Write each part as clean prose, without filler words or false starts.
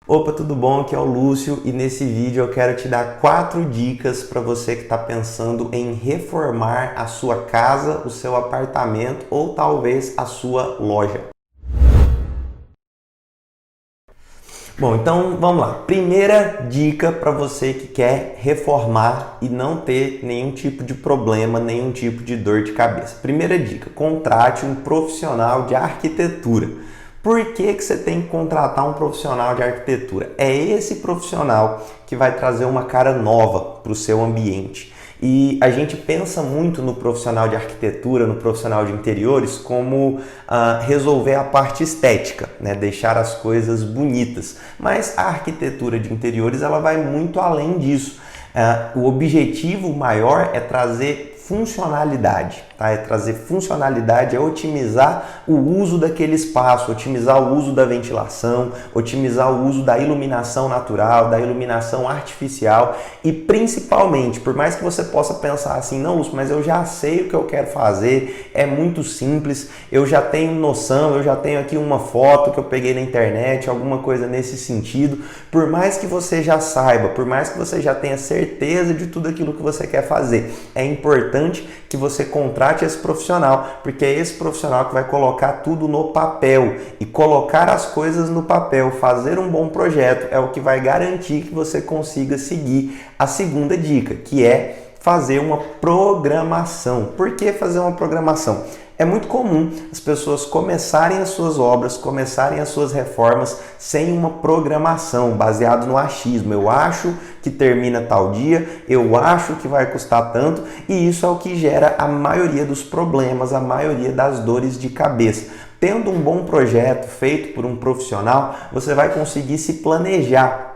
Opa, tudo bom? Aqui é o Lúcio e nesse vídeo eu quero te dar 4 dicas para você que está pensando em reformar a sua casa, o seu apartamento ou talvez a sua loja. Bom, então vamos lá. Primeira dica para você que quer reformar e não ter nenhum tipo de problema, nenhum tipo de dor de cabeça. Primeira dica: contrate um profissional de arquitetura. Por que você tem que contratar um profissional de arquitetura? É esse profissional que vai trazer uma cara nova para o seu ambiente. E a gente pensa muito no profissional de arquitetura, no profissional de interiores, como resolver a parte estética, né? Deixar as coisas bonitas. Mas a arquitetura de interiores ela vai muito além disso. O objetivo maior é trazer funcionalidade, tá? É trazer funcionalidade, é otimizar o uso daquele espaço, otimizar o uso da ventilação, otimizar o uso da iluminação natural, da iluminação artificial e principalmente, por mais que você possa pensar assim, não, Lúcio, mas eu já sei o que eu quero fazer, é muito simples, eu já tenho noção, eu já tenho aqui uma foto que eu peguei na internet, alguma coisa nesse sentido, por mais que você já saiba, por mais que você já tenha certeza de tudo aquilo que você quer fazer, é importante que você contrate esse profissional, porque é esse profissional que vai colocar tudo no papel e colocar as coisas no papel, fazer um bom projeto é o que vai garantir que você consiga seguir a segunda dica, que é fazer uma programação. Por que fazer uma programação? É muito comum as pessoas começarem as suas obras, começarem as suas reformas sem uma programação, baseado no achismo. Eu acho que termina tal dia, eu acho que vai custar tanto, e isso é o que gera a maioria dos problemas, a maioria das dores de cabeça. Tendo um bom projeto feito por um profissional, você vai conseguir se planejar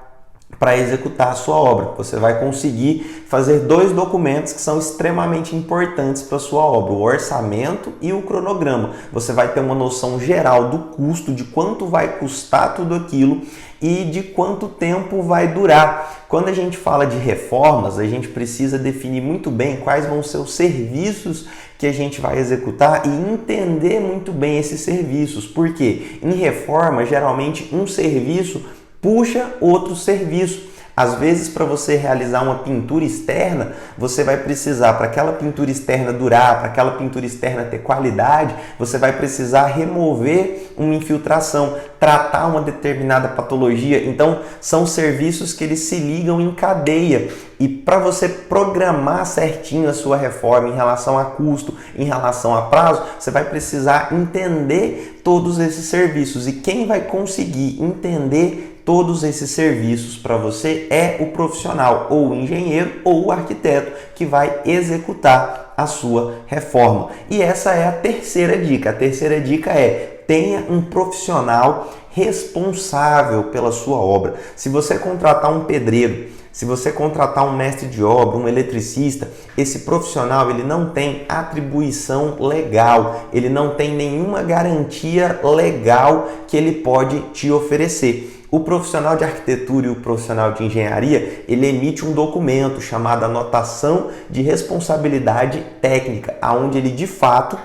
para executar a sua obra. Você vai conseguir fazer 2 documentos que são extremamente importantes para a sua obra, o orçamento e o cronograma. Você vai ter uma noção geral do custo, de quanto vai custar tudo aquilo e de quanto tempo vai durar. Quando a gente fala de reformas, a gente precisa definir muito bem quais vão ser os serviços que a gente vai executar e entender muito bem esses serviços. Porque em reforma, geralmente um serviço puxa outro serviço. Às vezes, para você realizar uma pintura externa, você vai precisar, para aquela pintura externa durar, para aquela pintura externa ter qualidade, você vai precisar remover uma infiltração, tratar uma determinada patologia. Então, são serviços que eles se ligam em cadeia. E para você programar certinho a sua reforma em relação a custo, em relação a prazo, você vai precisar entender todos esses serviços. E quem vai conseguir entender todos esses serviços para você é o profissional, ou o engenheiro ou o arquiteto que vai executar a sua reforma. E essa é a terceira dica. A terceira dica é: tenha um profissional responsável pela sua obra. Se você contratar um pedreiro, se você contratar um mestre de obra, um eletricista, esse profissional ele não tem atribuição legal, ele não tem nenhuma garantia legal que ele pode te oferecer. O profissional de arquitetura e o profissional de engenharia, ele emite um documento chamado Anotação de Responsabilidade Técnica, onde ele de fato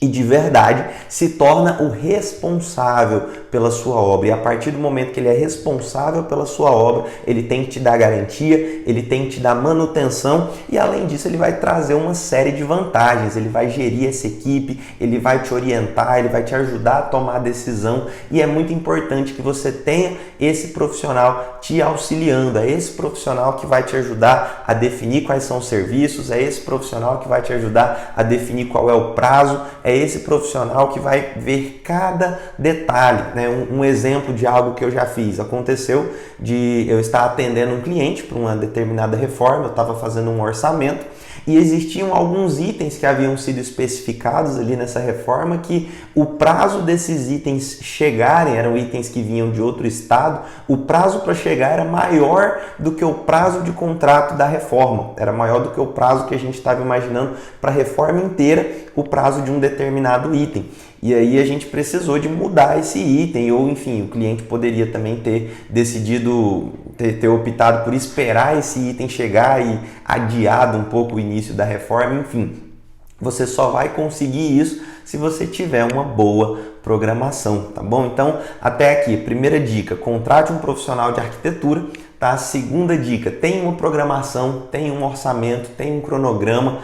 e de verdade se torna o responsável pela sua obra. E a partir do momento que ele é responsável pela sua obra, ele tem que te dar garantia, ele tem que te dar manutenção e além disso ele vai trazer uma série de vantagens. Ele vai gerir essa equipe, ele vai te orientar, ele vai te ajudar a tomar a decisão e é muito importante que você tenha esse profissional te auxiliando. É esse profissional que vai te ajudar a definir quais são os serviços, é esse profissional que vai te ajudar a definir qual é o prazo, é esse profissional que vai ver cada detalhe, né? Um exemplo de algo que eu já fiz. Aconteceu de eu estar atendendo um cliente para uma determinada reforma, eu estava fazendo um orçamento e existiam alguns itens que haviam sido especificados ali nessa reforma que o prazo desses itens chegarem, eram itens que vinham de outro estado, o prazo para chegar era maior do que o prazo de contrato da reforma, era maior do que o prazo que a gente estava imaginando para a reforma inteira, o prazo de um determinado item. E aí a gente precisou de mudar esse item, ou enfim, o cliente poderia também ter decidido, ter optado por esperar esse item chegar e adiado um pouco o início da reforma, enfim. Você só vai conseguir isso se você tiver uma boa programação, tá bom? Então, até aqui, primeira dica, contrate um profissional de arquitetura, tá? Segunda dica, tenha uma programação, tenha um orçamento, tenha um cronograma.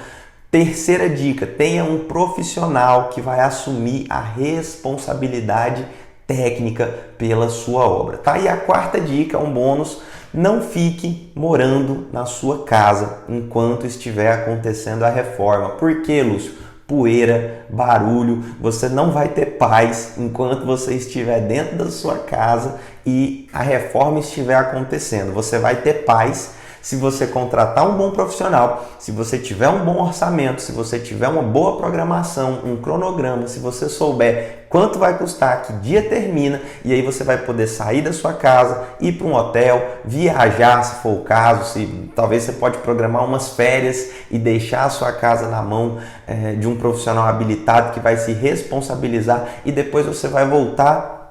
Terceira dica, tenha um profissional que vai assumir a responsabilidade técnica pela sua obra, tá? E a quarta dica, um bônus, não fique morando na sua casa enquanto estiver acontecendo a reforma. Por quê, Lúcio? Poeira, barulho, você não vai ter paz enquanto você estiver dentro da sua casa e a reforma estiver acontecendo. Você vai ter paz se você contratar um bom profissional, se você tiver um bom orçamento, se você tiver uma boa programação, um cronograma, se você souber quanto vai custar, que dia termina, e aí você vai poder sair da sua casa, ir para um hotel, viajar se for o caso, talvez você pode programar umas férias e deixar a sua casa na mão de um profissional habilitado que vai se responsabilizar e depois você vai voltar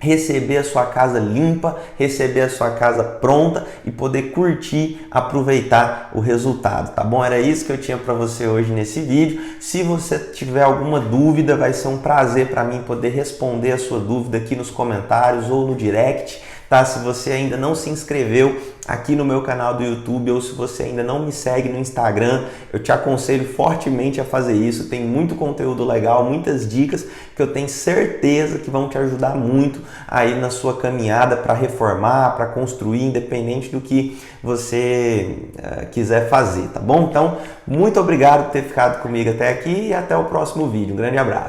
receber a sua casa limpa, receber a sua casa pronta e poder curtir, aproveitar o resultado, tá bom? Era isso que eu tinha para você hoje nesse vídeo. Se você tiver alguma dúvida, vai ser um prazer para mim poder responder a sua dúvida aqui nos comentários ou no direct, tá? Se você ainda não se inscreveu aqui no meu canal do YouTube ou se você ainda não me segue no Instagram, eu te aconselho fortemente a fazer isso. Tem muito conteúdo legal, muitas dicas que eu tenho certeza que vão te ajudar muito aí na sua caminhada para reformar, para construir, independente do que você quiser fazer, tá bom? Então, muito obrigado por ter ficado comigo até aqui e até o próximo vídeo. Um grande abraço.